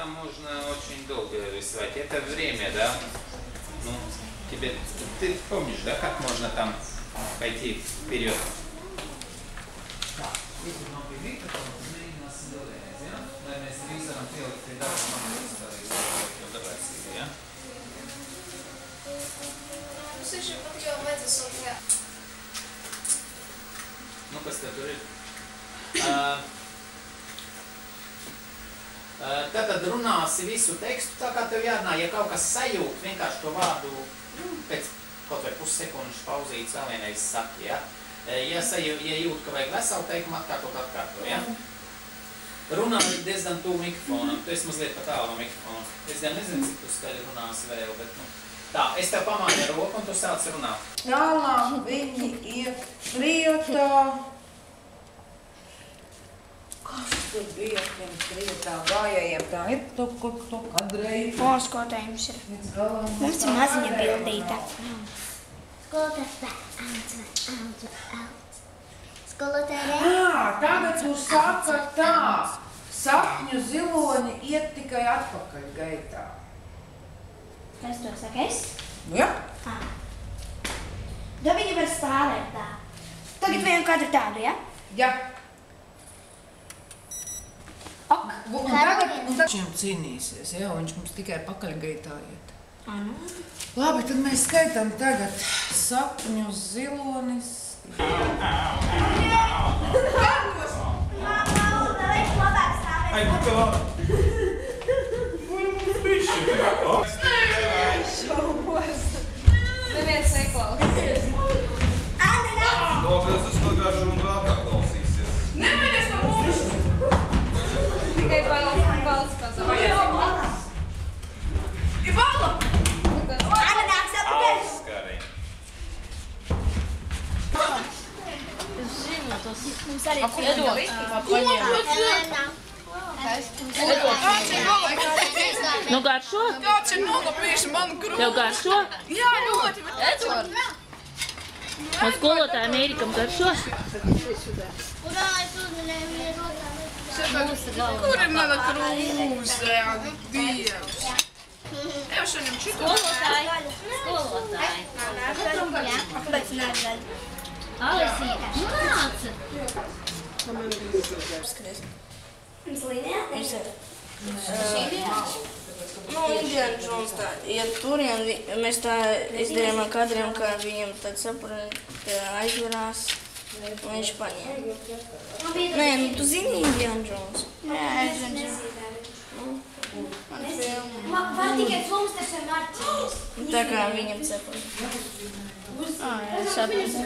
там можно очень долго рисовать. Это время, да? Ну, ты помнишь, да, как можно там пойти вперед? Так, это новый вид, который мы нас Индонезия. Mēs arī varam pielikt pie darba fotogrācija, ja? Слушай, pat jau vajadzēs un jā. Nu, kas tev tur ir? Tātad runāsi visu tekstu, tā kā tev jārunā, ja kaut kas sajūt, vienkārši to vārdu pēc kaut vai pussekundžu pauzītes vēl vienreiz saki, ja? Ja jūt, ka vajag veselu teikumu, atkārto, ja? Runā diezgan tuvu mikrofonam, tu esi mazliet pa tālu no mikrofona. Es gan nezinu, cik tu skaļi runāsi vēl, bet nu. Tā, es tev pamāju ar roku un tu sāc runāt. Tālāk viņi iet trietā. Kas tur bija tiem trietā gājējiem? Tā ir to kadrēji. Skotējums ir. Mums ir maziņa bildīte. Tagad tu saka tā. Sapņu ziloņi iet tikai atpakaļ gaitā. Kas to saka es? Nu jā. Da viņi var stāvēt tā. Tagad vienu katru tādu, ja? Jā. Ok. Un tagad viņam cīnīsies, ja? Un viņš mums tikai pakaļgaitā iet. Labi, tad mēs skaitām tagad sapņu zilonis. Ai, nu kā? Šaubos. Neviens neklausīs. Nopies, es pagājuši un vēl kā klausīsies. Nemaies no mums! Tikai balsts pazaudēs. Ir bala! Anna nāks atpakaļ! Skari. Mums arī piedod. Nu garšo? Kāds ir nolapījis manu krūti? Tev garšo? Jā, ļoti, bet Edvard. No skolotāja Mērikam garšo? Kur ir mana krūze? Dievs. Tev šodien šito. Skolotāji. Alisīte. Nāca. Mums līnijā? Nu, Indiana Jones tā, ja turien mēs tā izdarījām ar kadriem, ka viņam tad saprat, ka aizvarās, un viņš paņēma. Nē, nu tu zini Indiana Jones? Jā, es zinu. Var tikai filmas, tas ir marķis. Tā kā viņam cepot. Es saprotu.